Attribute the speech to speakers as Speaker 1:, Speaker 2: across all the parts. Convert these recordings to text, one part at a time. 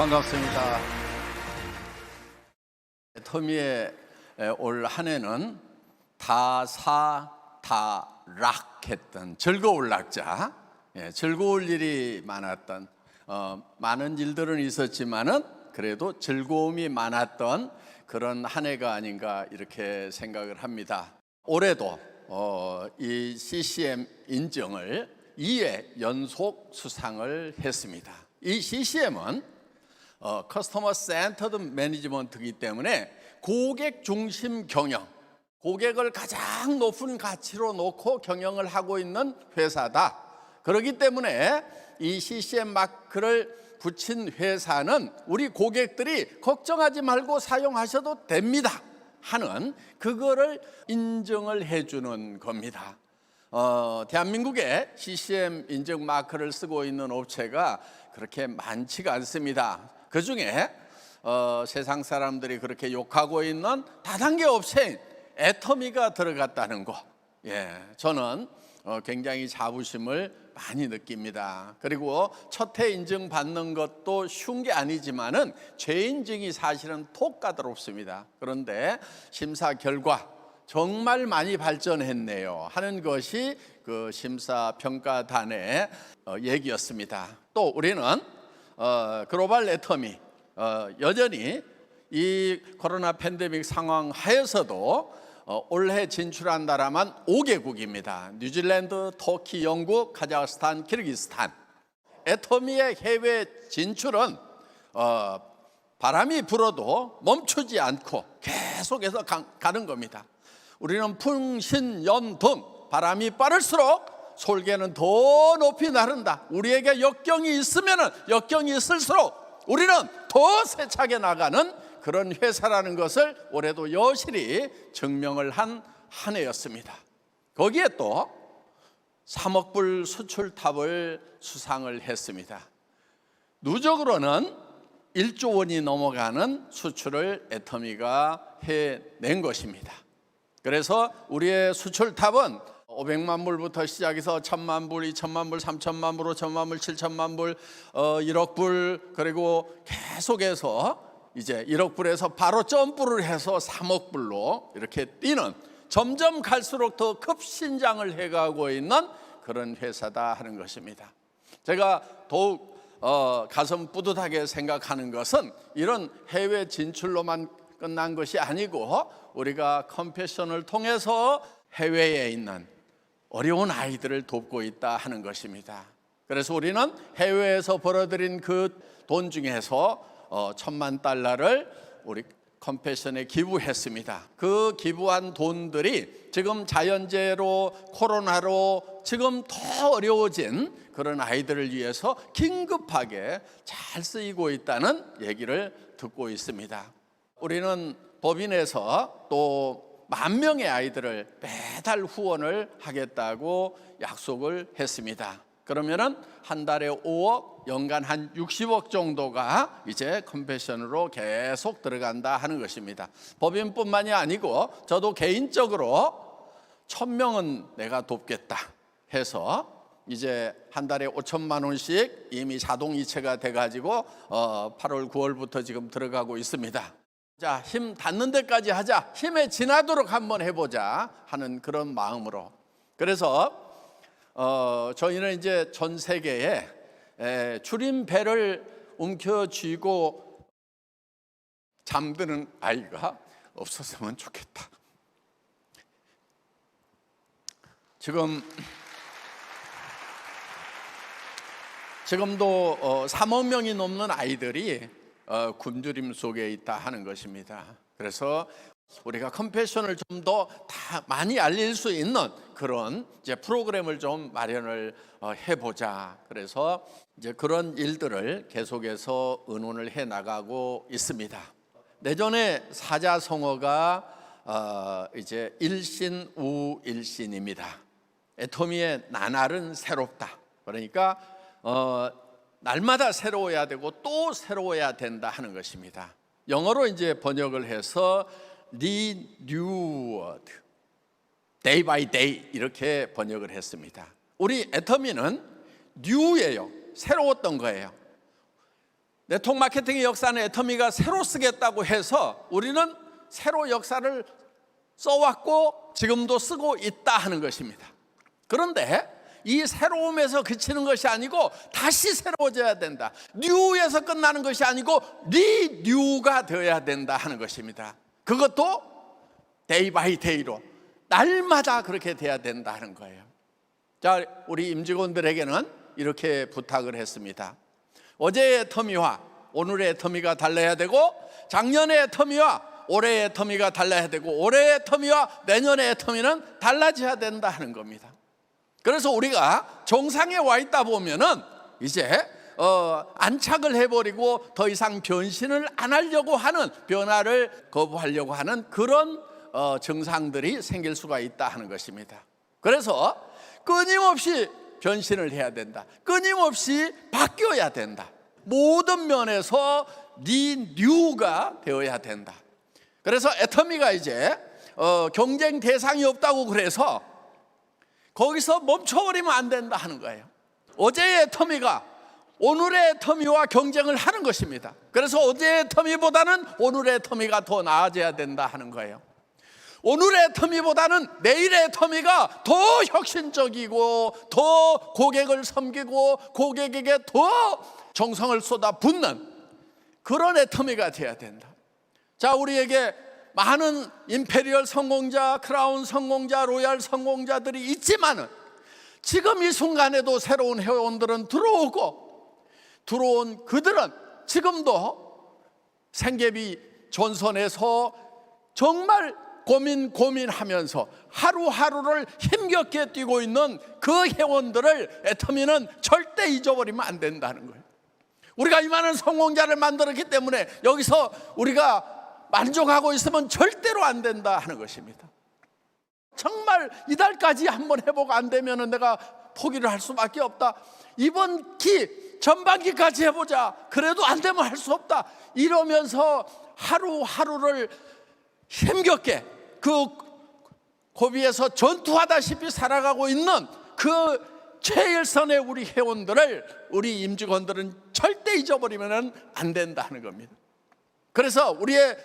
Speaker 1: 반갑습니다. 터미의 올 한 해는 다락했던 즐거울 낙자, 즐거울 일이 많았던, 많은 일들은 있었지만은 그래도 즐거움이 많았던 그런 한 해가 아닌가 이렇게 생각을 합니다. 올해도 이 CCM 인증을 2회 연속 수상을 했습니다. 이 CCM은 커스터머 센터드 매니지먼트이기 때문에 고객 중심 경영, 고객을 가장 높은 가치로 놓고 경영을 하고 있는 회사다. 그렇기 때문에 이 CCM 마크를 붙인 회사는 우리 고객들이 걱정하지 말고 사용하셔도 됩니다 하는 그거를 인정을 해주는 겁니다. 대한민국에 CCM 인증 마크를 쓰고 있는 업체가 그렇게 많지가 않습니다. 그 중에 세상 사람들이 그렇게 욕하고 있는 다단계 업체인 애터미가 들어갔다는 거, 저는 굉장히 자부심을 많이 느낍니다. 그리고 첫 해 인증 받는 것도 쉬운 게 아니지만은 재인증이 사실은 톡 까다롭습니다. 그런데 심사 결과 정말 많이 발전했네요 하는 것이 그 심사평가단의 얘기였습니다. 또 우리는 글로벌 애터미, 여전히 이 코로나 팬데믹 상황 하에서도 올해 진출한 나라만 5개국입니다. 뉴질랜드, 터키, 영국, 카자흐스탄, 키르기스탄. 애터미의 해외 진출은 바람이 불어도 멈추지 않고 계속해서 가는 겁니다. 우리는 풍신연돈, 바람이 빠를수록 솔개는 더 높이 나른다. 우리에게 역경이 있으면 역경이 있을수록 우리는 더 세차게 나가는 그런 회사라는 것을 올해도 여실히 증명을 한 해였습니다. 거기에 또 3억 불 수출탑을 수상을 했습니다. 누적으로는 1조 원이 넘어가는 수출을 애터미가 해낸 것입니다. 그래서 우리의 수출탑은 500만 불부터 시작해서 1000만 불, 2000만 불, 3000만 불, 5000만 불, 7000만 불, 1억 불, 그리고 계속해서 이제 1억 불에서 바로 점프를 해서 3억 불로 이렇게 뛰는, 점점 갈수록 더 급신장을 해가고 있는 그런 회사다 하는 것입니다. 제가 더욱 가슴 뿌듯하게 생각하는 것은 이런 해외 진출로만 끝난 것이 아니고 우리가 컴패션을 통해서 해외에 있는 어려운 아이들을 돕고 있다 하는 것입니다. 그래서 우리는 해외에서 벌어들인 그 돈 중에서 $10,000,000를 우리 컴패션에 기부했습니다. 그 기부한 돈들이 지금 자연재해로, 코로나로 지금 더 어려워진 그런 아이들을 위해서 긴급하게 잘 쓰이고 있다는 얘기를 듣고 있습니다. 우리는 법인에서 또 10,000명의 아이들을 매달 후원을 하겠다고 약속을 했습니다. 그러면은 한 달에 5억, 연간 한 60억 정도가 이제 컴패션으로 계속 들어간다 하는 것입니다. 법인뿐만이 아니고 저도 개인적으로 1000명은 내가 돕겠다 해서 이제 한 달에 5천만 원씩 이미 자동 이체가 돼가지고 8월, 9월부터 지금 들어가고 있습니다. 자, 힘 닿는 데까지 하자, 힘에 지나도록 한번 해보자 하는 그런 마음으로. 그래서 저희는 이제 전 세계에 줄임배를 움켜쥐고 잠드는 아이가 없었으면 좋겠다. 지금도 3억 명이 넘는 아이들이 굶주림 속에 있다 하는 것입니다. 그래서 우리가 컴패션을 좀 더 많이 알릴 수 있는 그런 이제 프로그램을 좀 마련을 해보자. 그래서 이제 그런 일들을 계속해서 의논을 해 나가고 있습니다. 내년에 사자성어가 이제 일신우일신입니다. 애터미의 나날은 새롭다. 그러니까 날마다 새로워야 되고 또 새로워야 된다 하는 것입니다. 영어로 이제 번역을 해서 renewed, day by day 이렇게 번역을 했습니다. 우리 애터미는 new예요. 새로웠던 거예요. 네트워크 마케팅의 역사는 애터미가 새로 쓰겠다고 해서 우리는 새로 역사를 써왔고 지금도 쓰고 있다 하는 것입니다. 그런데 이 새로움에서 그치는 것이 아니고 다시 새로워져야 된다. 뉴에서 끝나는 것이 아니고 리뉴가 되어야 된다 하는 것입니다. 그것도 데이 바이 데이로 날마다 그렇게 돼야 된다 하는 거예요. 자, 우리 임직원들에게는 이렇게 부탁을 했습니다. 어제의 애터미와 오늘의 애터미가 달라야 되고, 작년의 애터미와 올해의 애터미가 달라야 되고, 올해의 애터미와 내년의 애터미는 달라져야 된다 하는 겁니다. 그래서 우리가 정상에 와 있다 보면은 이제 안착을 해버리고 더 이상 변신을 안 하려고 하는, 변화를 거부하려고 하는 그런 증상들이 생길 수가 있다 하는 것입니다. 그래서 끊임없이 변신을 해야 된다. 끊임없이 바뀌어야 된다. 모든 면에서 리뉴가 되어야 된다. 그래서 애터미가 이제 경쟁 대상이 없다고 그래서 거기서 멈춰버리면 안 된다 하는 거예요. 어제의 애터미가 오늘의 애터미와 경쟁을 하는 것입니다. 그래서 어제의 애터미보다는 오늘의 애터미가 더 나아져야 된다 하는 거예요. 오늘의 애터미보다는 내일의 애터미가 더 혁신적이고 더 고객을 섬기고 고객에게 더 정성을 쏟아붓는 그런 애터미가 돼야 된다. 자, 우리에게 많은 임페리얼 성공자, 크라운 성공자, 로얄 성공자들이 있지만은 지금 이 순간에도 새로운 회원들은 들어온 그들은 지금도 생계비 전선에서 정말 고민하면서 하루하루를 힘겹게 뛰고 있는 그 회원들을 애터미는 절대 잊어버리면 안 된다는 거예요. 우리가 이 많은 성공자를 만들었기 때문에 여기서 우리가 만족하고 있으면 절대로 안 된다 하는 것입니다. 정말 이달까지 한번 해보고 안 되면 내가 포기를 할 수밖에 없다. 이번 전반기까지 해보자. 그래도 안 되면 할 수 없다. 이러면서 하루하루를 힘겹게 그 고비에서 전투하다시피 살아가고 있는 그 최일선의 우리 회원들을, 우리 임직원들은 절대 잊어버리면 안 된다는 겁니다. 그래서 우리의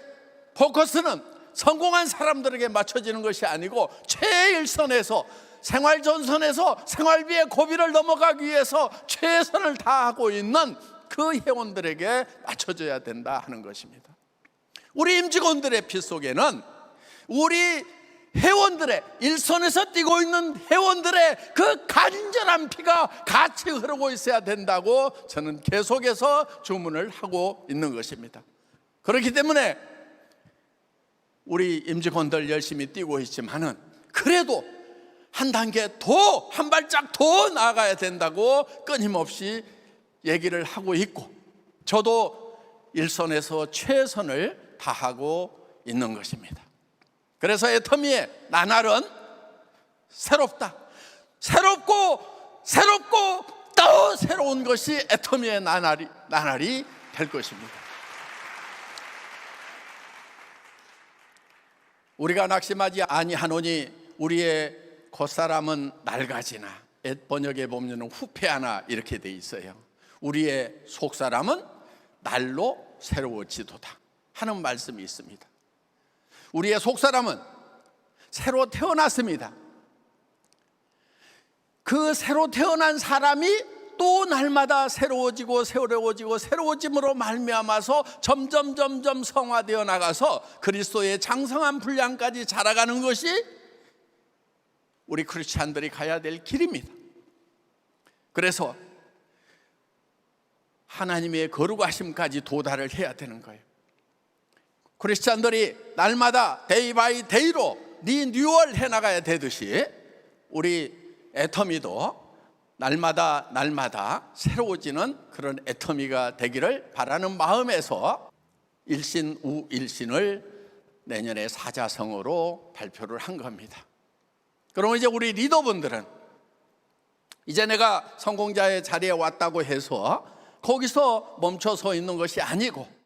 Speaker 1: 포커스는 성공한 사람들에게 맞춰지는 것이 아니고 최일선에서, 생활전선에서 생활비의 고비를 넘어가기 위해서 최선을 다하고 있는 그 회원들에게 맞춰져야 된다 하는 것입니다. 우리 임직원들의 피 속에는 우리 회원들의, 일선에서 뛰고 있는 회원들의 그 간절한 피가 같이 흐르고 있어야 된다고 저는 계속해서 주문을 하고 있는 것입니다. 그렇기 때문에 우리 임직원들 열심히 뛰고 있지만은 그래도 한 단계 더, 한 발짝 더 나아가야 된다고 끊임없이 얘기를 하고 있고, 저도 일선에서 최선을 다하고 있는 것입니다. 그래서 애터미의 나날은 새롭다. 새롭고 또 새로운 것이 애터미의 나날이 될 것입니다. 우리가 낙심하지 아니하노니 우리의 겉사람은 낡아지나, 번역에 보면 후패하나 이렇게 돼 있어요. 우리의 속사람은 날로 새로워지도다 하는 말씀이 있습니다. 우리의 속사람은 새로 태어났습니다. 그 새로 태어난 사람이 또 날마다 새로워짐으로 말미암아서 점점 성화되어 나가서 그리스도의 장성한 분량까지 자라가는 것이 우리 크리스찬들이 가야 될 길입니다. 그래서 하나님의 거룩하심까지 도달을 해야 되는 거예요. 크리스찬들이 날마다 데이 바이 데이로 리뉴얼 해나가야 되듯이 우리 애터미도 날마다 새로워지는 그런 애터미가 되기를 바라는 마음에서 일신 우일신을 내년에 사자성어로 발표를 한 겁니다. 그럼 이제 우리 리더분들은 이제 내가 성공자의 자리에 왔다고 해서 거기서 멈춰 서 있는 것이 아니고,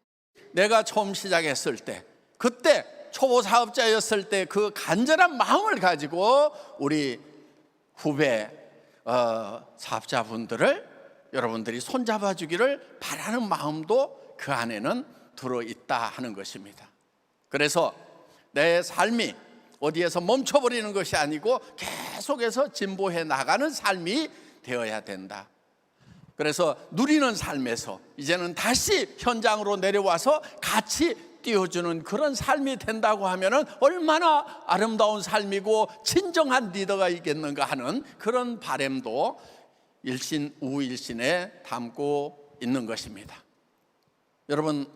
Speaker 1: 내가 처음 시작했을 때, 그때 초보 사업자였을 때 그 간절한 마음을 가지고 우리 후배 사업자분들을 여러분들이 손잡아 주기를 바라는 마음도 그 안에는 들어있다 하는 것입니다. 그래서 내 삶이 어디에서 멈춰버리는 것이 아니고 계속해서 진보해 나가는 삶이 되어야 된다. 그래서 누리는 삶에서 이제는 다시 현장으로 내려와서 같이 띄워주는 그런 삶이 된다고 하면은 얼마나 아름다운 삶이고 진정한 리더가 있겠는가 하는 그런 바람도 일신 우일신에 담고 있는 것입니다. 여러분,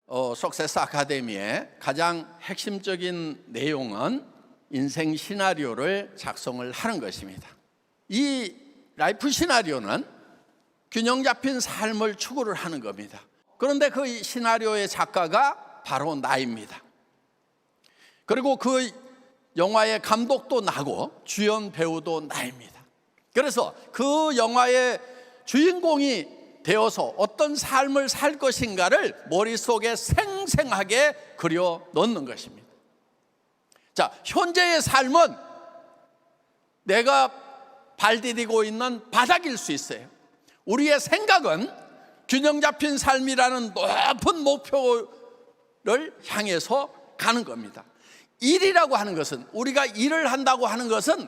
Speaker 1: 석세스 아카데미의 가장 핵심적인 내용은 인생 시나리오를 작성을 하는 것입니다. 이 라이프 시나리오는 균형 잡힌 삶을 추구를 하는 겁니다. 그런데 그 시나리오의 작가가 바로 나입니다. 그리고 그 영화의 감독도 나고 주연 배우도 나입니다. 그래서 그 영화의 주인공이 되어서 어떤 삶을 살 것인가를 머릿속에 생생하게 그려 넣는 것입니다. 자, 현재의 삶은 내가 발디디고 있는 바닥일 수 있어요. 우리의 생각은 균형 잡힌 삶이라는 높은 목표를 향해서 가는 겁니다. 일이라고 하는 것은, 우리가 일을 한다고 하는 것은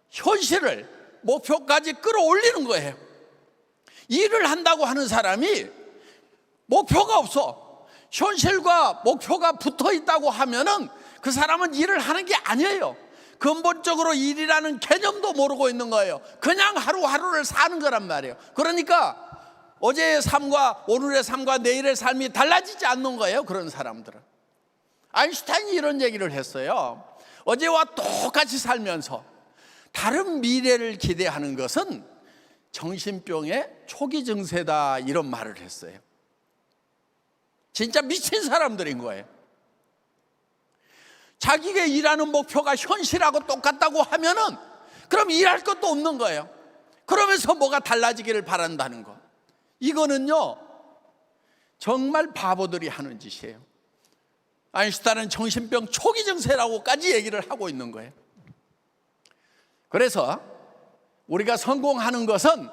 Speaker 1: 현실을 목표까지 끌어올리는 거예요. 일을 한다고 하는 사람이 목표가 없어, 현실과 목표가 붙어 있다고 하면은 그 사람은 일을 하는 게 아니에요. 근본적으로 일이라는 개념도 모르고 있는 거예요. 그냥 하루하루를 사는 거란 말이에요. 그러니까 어제의 삶과 오늘의 삶과 내일의 삶이 달라지지 않는 거예요, 그런 사람들은. 아인슈타인이 이런 얘기를 했어요. 어제와 똑같이 살면서 다른 미래를 기대하는 것은 정신병의 초기 증세다, 이런 말을 했어요. 진짜 미친 사람들인 거예요. 자기가 일하는 목표가 현실하고 똑같다고 하면은 그럼 일할 것도 없는 거예요. 그러면서 뭐가 달라지기를 바란다는 거, 이거는요 정말 바보들이 하는 짓이에요. 아인슈타인은 정신병 초기 증세라고까지 얘기를 하고 있는 거예요. 그래서 우리가 성공하는 것은,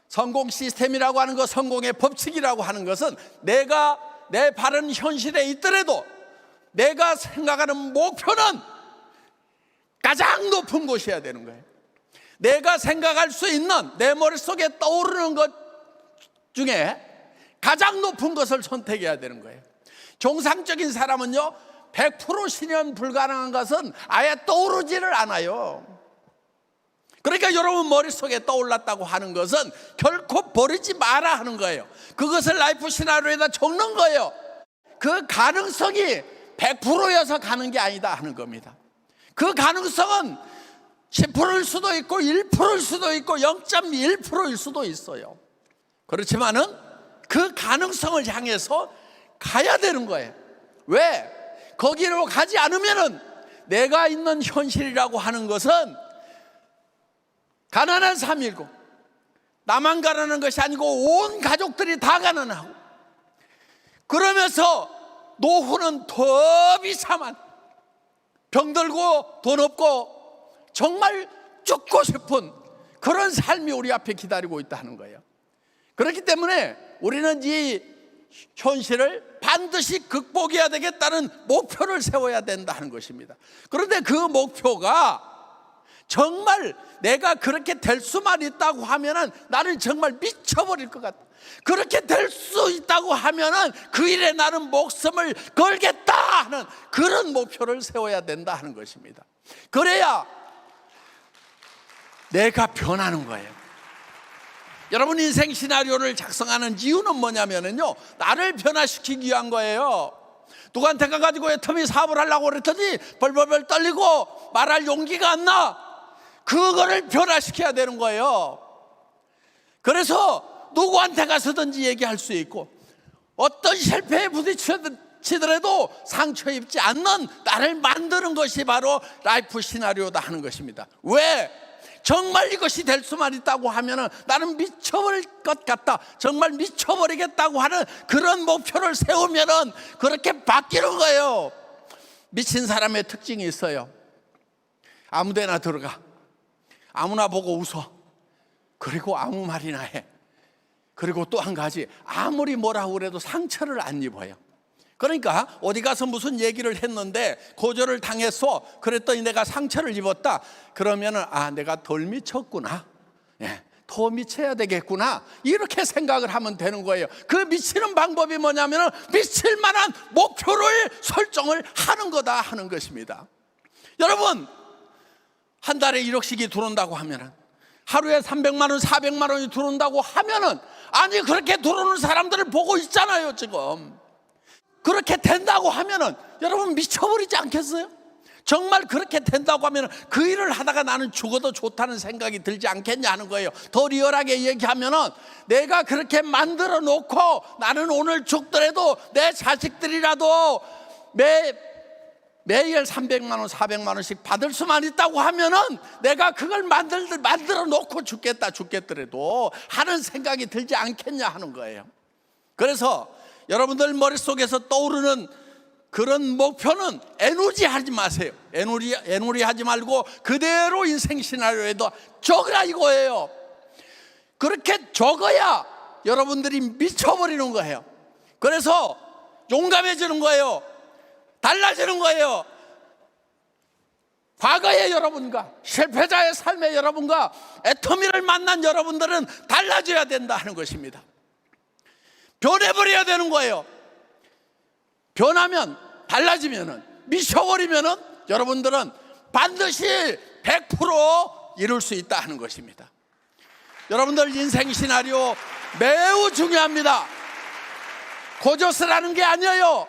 Speaker 1: 성공 시스템이라고 하는 것, 성공의 법칙이라고 하는 것은 내가 내 바른 현실에 있더라도 내가 생각하는 목표는 가장 높은 곳이어야 되는 거예요. 내가 생각할 수 있는, 내 머릿속에 떠오르는 것 중에 가장 높은 것을 선택해야 되는 거예요. 정상적인 사람은요 100% 실현 불가능한 것은 아예 떠오르지를 않아요. 그러니까 여러분 머릿속에 떠올랐다고 하는 것은 결코 버리지 마라 하는 거예요. 그것을 라이프 시나리오에다 적는 거예요. 그 가능성이 100%여서 가는 게 아니다 하는 겁니다. 그 가능성은 10%일 수도 있고 1%일 수도 있고 0.1%일 수도 있어요. 그렇지만은 그 가능성을 향해서 가야 되는 거예요. 왜? 거기로 가지 않으면은 내가 있는 현실이라고 하는 것은 가난한 삶이고, 나만 가난한 것이 아니고 온 가족들이 다 가난하고, 그러면서 노후는 더 비참한, 병들고 돈 없고 정말 죽고 싶은 그런 삶이 우리 앞에 기다리고 있다는 거예요. 그렇기 때문에 우리는 이 현실을 반드시 극복해야 되겠다는 목표를 세워야 된다는 것입니다. 그런데 그 목표가 정말 내가 그렇게 될 수만 있다고 하면은 나는 정말 미쳐버릴 것 같다. 그렇게 될 수 있다고 하면은 그 일에 나는 목숨을 걸겠다 하는 그런 목표를 세워야 된다 하는 것입니다. 그래야 내가 변하는 거예요. 여러분, 인생 시나리오를 작성하는 이유는 뭐냐면요 나를 변화시키기 위한 거예요. 누구한테 가가지고 애터미 사업을 하려고 그랬더니 벌벌벌 떨리고 말할 용기가 안 나. 그거를 변화시켜야 되는 거예요. 그래서 누구한테 가서든지 얘기할 수 있고, 어떤 실패에 부딪히더라도 상처 입지 않는 나를 만드는 것이 바로 라이프 시나리오다 하는 것입니다. 왜? 정말 이것이 될 수만 있다고 하면은 나는 미쳐버릴 것 같다, 정말 미쳐버리겠다고 하는 그런 목표를 세우면은 그렇게 바뀌는 거예요. 미친 사람의 특징이 있어요. 아무데나 들어가, 아무나 보고 웃어. 그리고 아무 말이나 해. 그리고 또 한 가지, 아무리 뭐라고 그래도 상처를 안 입어요. 그러니까 어디 가서 무슨 얘기를 했는데 거절을 당했어. 그랬더니 내가 상처를 입었다. 그러면은 내가 덜 미쳤구나. 더 미쳐야 되겠구나. 이렇게 생각을 하면 되는 거예요. 그 미치는 방법이 뭐냐면은 미칠 만한 목표를 설정을 하는 거다 하는 것입니다. 여러분, 한 달에 1억씩이 들어온다고 하면은, 하루에 300만 원, 400만 원이 들어온다고 하면은, 아니 그렇게 들어오는 사람들을 보고 있잖아요 지금. 그렇게 된다고 하면은 여러분 미쳐버리지 않겠어요? 정말 그렇게 된다고 하면은 그 일을 하다가 나는 죽어도 좋다는 생각이 들지 않겠냐 하는 거예요. 더 리얼하게 얘기하면은, 내가 그렇게 만들어 놓고 나는 오늘 죽더라도 내 자식들이라도 매일 300만 원, 400만 원씩 받을 수만 있다고 하면은 내가 그걸 만들어 놓고 죽겠더라도 하는 생각이 들지 않겠냐 하는 거예요. 그래서 여러분들 머릿속에서 떠오르는 그런 목표는 애누리 하지 마세요. 애누리 하지 말고 그대로 인생 시나리오에도 적으라 이거예요. 그렇게 적어야 여러분들이 미쳐버리는 거예요. 그래서 용감해지는 거예요. 달라지는 거예요. 과거의 여러분과 실패자의 삶의 여러분과 애터미를 만난 여러분들은 달라져야 된다 하는 것입니다. 변해버려야 되는 거예요. 변하면, 달라지면은, 미쳐버리면은 여러분들은 반드시 100% 이룰 수 있다 하는 것입니다. 여러분들 인생 시나리오 매우 중요합니다. 고조스라는 게 아니에요.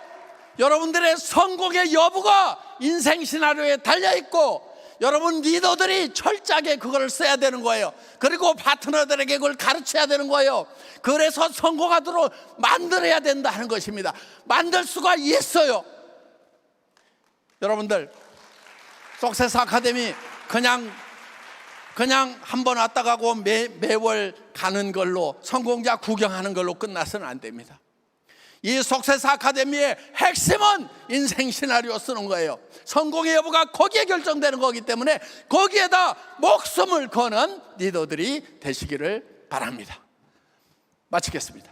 Speaker 1: 여러분들의 성공의 여부가 인생 시나리오에 달려있고, 여러분 리더들이 철저하게 그걸 써야 되는 거예요. 그리고 파트너들에게 그걸 가르쳐야 되는 거예요. 그래서 성공하도록 만들어야 된다 하는 것입니다. 만들 수가 있어요. 여러분들 석세스 아카데미 그냥 한 번 왔다 가고 매월 가는 걸로, 성공자 구경하는 걸로 끝나서는 안 됩니다. 이 석세스 아카데미의 핵심은 인생 시나리오 쓰는 거예요. 성공의 여부가 거기에 결정되는 거기 때문에 거기에다 목숨을 거는 리더들이 되시기를 바랍니다. 마치겠습니다.